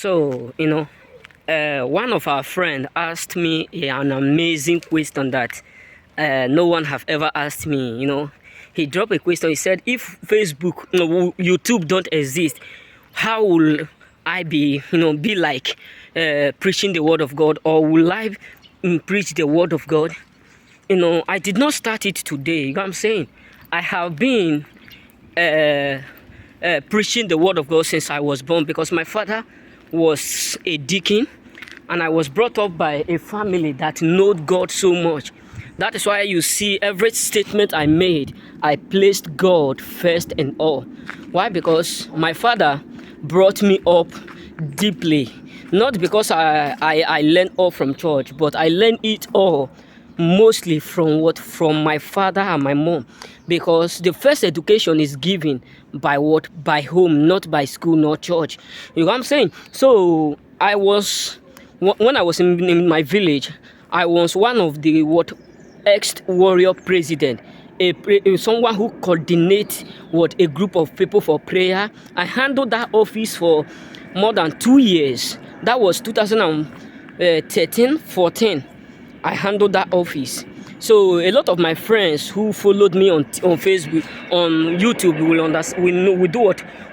So, one of our friends asked me an amazing question that no one have ever asked me. He dropped a question. He said, if Facebook, YouTube don't exist, how will I be like preaching the word of God, or will I preach the word of God? I did not start it today. You know what I'm saying? I have been preaching the word of God since I was born, because my father was a deacon and I was brought up by a family that know God so much. That is why you see every statement I made, I placed God first and all. Why? Because my father brought me up deeply. Not because I learned all from church, but I learned it all mostly from my father and my mom, because the first education is given by home, not by school, not church. You know what I'm saying? So when I was in my village, I was one of the ex-warrior president, someone who coordinates a group of people for prayer. I handled that office for more than 2 years. That was 2013-14. I handled that office. So a lot of my friends who followed me on Facebook, on YouTube,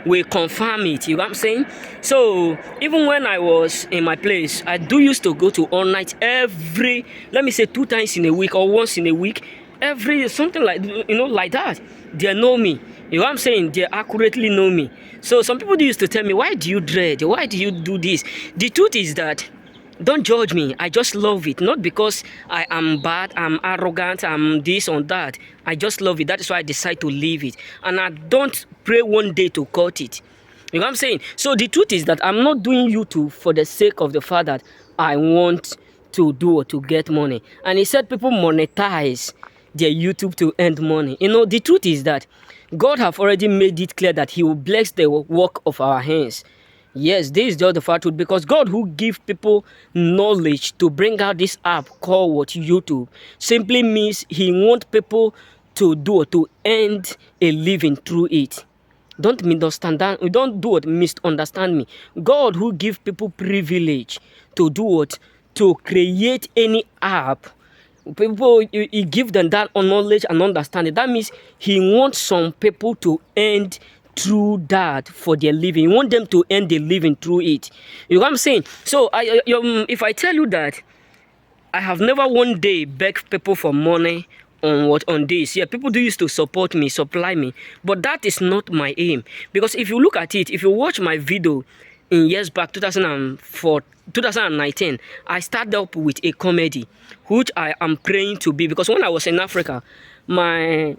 will confirm it. You know what I'm saying? So even when I was in my place, I used to go to all night let me say 2 times in a week or once in a week, something like that. They know me. You know what I'm saying? They accurately know me. So some people used to tell me, why do you dread? Why do you do this? The truth is that, don't judge me. I just love it. Not because I am bad, I'm arrogant, I'm this or that. I just love it. That is why I decide to leave it. And I don't pray one day to cut it. You know what I'm saying? So the truth is that I'm not doing YouTube for the sake of the fact that I want to do or to get money. And he said people monetize their YouTube to earn money. The truth is that God have already made it clear that he will bless the work of our hands. Yes, this is just the fact, because God who give people knowledge to bring out this app called YouTube simply means he want people to earn a living through it. Don't misunderstand. Don't misunderstand me. God who give people privilege to to create any app. People, he give them that knowledge and understanding. That means he wants some people to earn through that for their living. You want them to earn their living through it. You know what I'm saying? So if I tell you that I have never one day begged people for money on this, yeah, people used to support me, supply me, but that is not my aim. Because if you look at it, if you watch my video in years back, 2019, I started up with a comedy, which I am praying to be, because when I was in Africa, my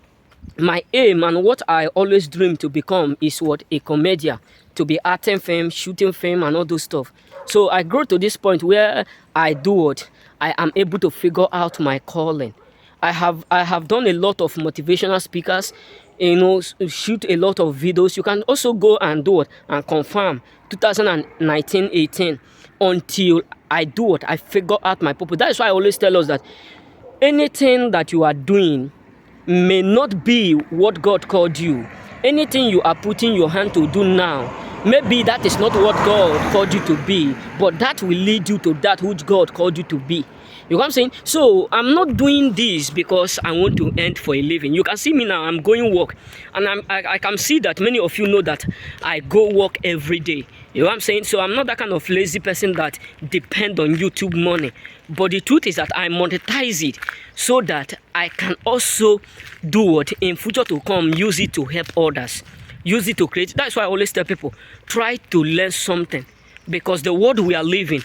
aim and what I always dream to become is a comedian, to be acting fame, shooting fame, and all those stuff. So I grew to this point where I am able to figure out my calling. I have done a lot of motivational speakers, shoot a lot of videos. You can also go and do it and confirm 2019-18 until I I figure out my purpose. That is why I always tell us that anything that you are doing may not be what God called you. Anything you are putting your hand to do now, maybe that is not what God called you to be, but that will lead you to that which God called you to be. You know what I'm saying? So I'm not doing this because I want to earn for a living. You can see me now, I'm going work, and I can see that many of you know that I go work every day. You know what I'm saying? So I'm not that kind of lazy person that depend on YouTube money. But the truth is that I monetize it so that I can also do in future to come, use it to help others, use it to create. That's why I always tell people, try to learn something, because the world we are living,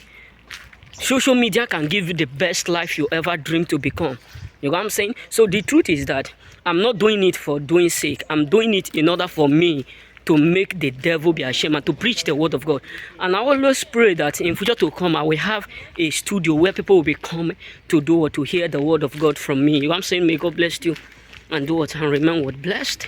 social media can give you the best life you ever dreamed to become. You know what I'm saying? So the truth is that I'm not doing it for doing sake. I'm doing it in order for me to make the devil be ashamed and to preach the word of God. And I always pray that in future to come, I will have a studio where people will be coming to to hear the word of God from me. You know what I'm saying? May God bless you and and remain blessed.